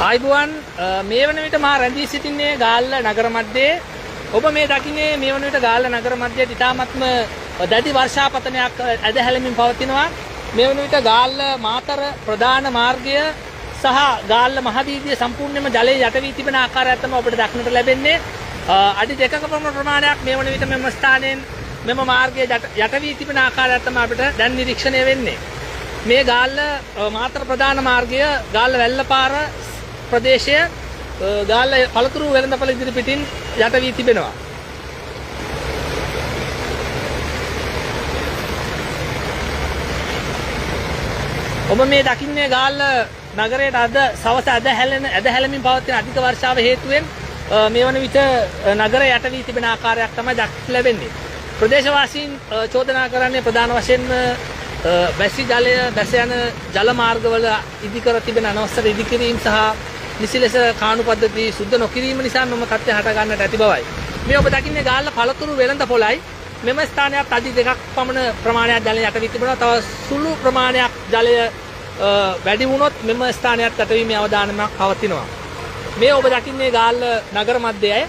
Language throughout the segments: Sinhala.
ආයිබුවන් මේ වන විට මා රැඳී සිටින්නේ ගාල්ල නගර මැදේ. ඔබ මේ දකින්නේ මේ වන විට ගාල්ල නගර මැදේ ඉතාමත්ම දැඩි වර්ෂාපතනයක් ඇදහැළමින් පවතිනවා. මේ වන විට ගාල්ල මාතර ප්‍රධාන මාර්ගය සහ ගාල්ල මහවීදිය සම්පූර්ණයෙන්ම ජලයේ යට වී තිබෙන ආකාරයක් තමයි ඔබට දක්නට ලැබෙන්නේ. අඩි 2ක පමණ ප්‍රමාණයක් මේ වන විට මෙම ස්ථානයෙන් මෙම මාර්ගයේ යට වී තිබෙන ආකාරයක් තමයි අපිට දැන් නිරීක්ෂණය වෙන්නේ. මේ ගාල්ල මාතර ප්‍රධාන මාර්ගය ගාල්ල වැල්ලපාර ප්‍රදේශය ගාල්ල පළතුරු වෙළඳපළ ඉදිරිපිටින් යට වී තිබෙනවා. ඔබ මේ දකින්නේ ගාල්ල නගරයට අද සවස ඇදහැළමින් පවතින අධික වර්ෂාව හේතුවෙන් මේ වන විට නගරය යට වී තිබෙන ආකාරයක් තමයි දක්නට ලැබෙන්නේ. ප්‍රදේශවාසීන් චෝදනා කරන්නේ ප්‍රධාන වශයෙන්ම වැසි ජලය බැස යන ජල මාර්ගවල ඉදිකර තිබෙන අනවසර ඉදිකිරීම සහ නිසි ලෙස කාණු පද්ධති සුද්ධ නොකිරීම නිසා මෙම තත්ත්වය හට ගන්නට ඇති බවයි. මේ ඔබ දකින්නේ ගාල්ල පළතුරු වෙළඳ පොළයි. මෙම ස්ථානයත් අඩි 2ක් පමණ ප්‍රමාණයක් ජලය යට වී තිබෙනවා. තව සුළු ප්‍රමාණයක් ජලය වැඩි වුණොත් මෙම ස්ථානයත් යටවීමේ අවදානමක් පවතිනවා. මේ ඔබ දකින්නේ ගාල්ල නගර මැදයයි.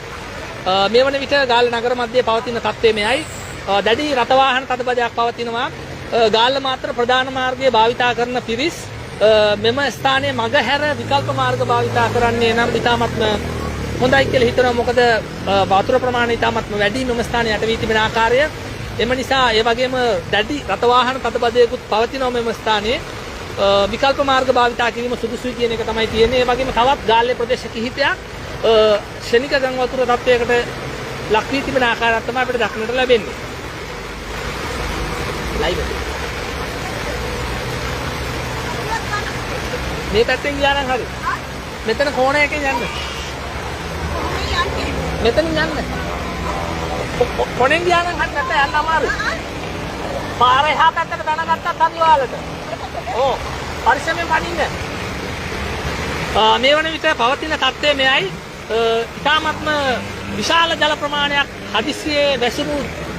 මේ වන විට ගාල්ල නගර මැදයේ පවතින තත්ත්වය මෙයයි. දැඩි රථ වාහන තදබදයක් පවතිනවා. ගාල්ල මාතර ප්‍රධාන මාර්ගයේ භාවිතා කරන පිරිස් මෙම ස්ථානයේ මගහැර විකල්ප මාර්ග භාවිතා කරන්නේ නම් ඉතාමත්ම හොඳයි කියලා හිතනවා. මොකද වතුර ප්‍රමාණය ඉතාමත්ම වැඩි මෙම ස්ථානයේ යට වී තිබෙන ආකාරය. එම නිසා ඒ වගේම දැඩි රථ වාහන තදබදයකුත් පවතිනවා මෙම ස්ථානයේ. විකල්ප මාර්ග භාවිතා කිරීම සුදුසුයි කියන එක තමයි තියෙන්නේ. ඒ වගේම තවත් ගාල්ලේ ප්‍රදේශ කිහිපයක් ශනික ගංගා වතුර තත්ත්වයකට ලක් වී තිබෙන ආකාරයක් තමයි අපිට දක්නට ලැබෙන්නේ. ලයිව් මේ පැත්තෙන් ගියා නම් හරි. මෙතන කෝණයකින් යන්න. මෙතනින් යන්න. කොණෙන් ගියා නම් හරි නැත්නම් යන්න අමාරුයි. පාර එහා පැත්තට දැනගත්තත් අනිවාර්යයට. ඕ පරිස්සමෙන් පනින්න. මේ වන විට පවතින තත්ත්වය මෙයයි. ඉතාමත්ම විශාල ජල ප්‍රමාණයක් හදිස්සියේ වැසුණු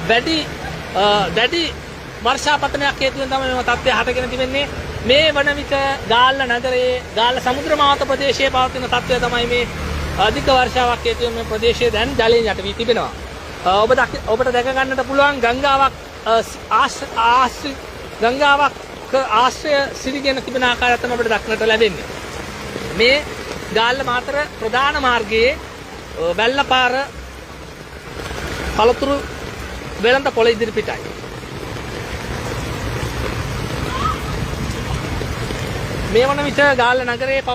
දැඩි වර්ෂාපතනයක් හේතුවෙන් තමයි මේ තත්ත්වය හටගෙන තිබෙන්නේ. මේ වන විට ගාල්ල නගරයේ ගාල්ල සමුද්‍ර මාවත ප්‍රදේශයේ පවතින තත්ත්වය තමයි මේ අධික වර්ෂාවක් හේතුවෙන් මේ ප්‍රදේශය දැන් ජලයෙන් යට වී තිබෙනවා. ඔබට දැක ගන්නට පුළුවන් ගංගාවක් ආශ්‍රය සිරිගෙන තිබෙන ආකාරය තමයි අපිට දක්නට ලැබෙන්නේ. මේ ගාල්ල මාතර ප්‍රධාන මාර්ගයේ වැල්ලපාර පළතුරු වෙළඳ පොළ ඉදිරිපිටයි. මේ වන විට ගාල්ල නගරයේ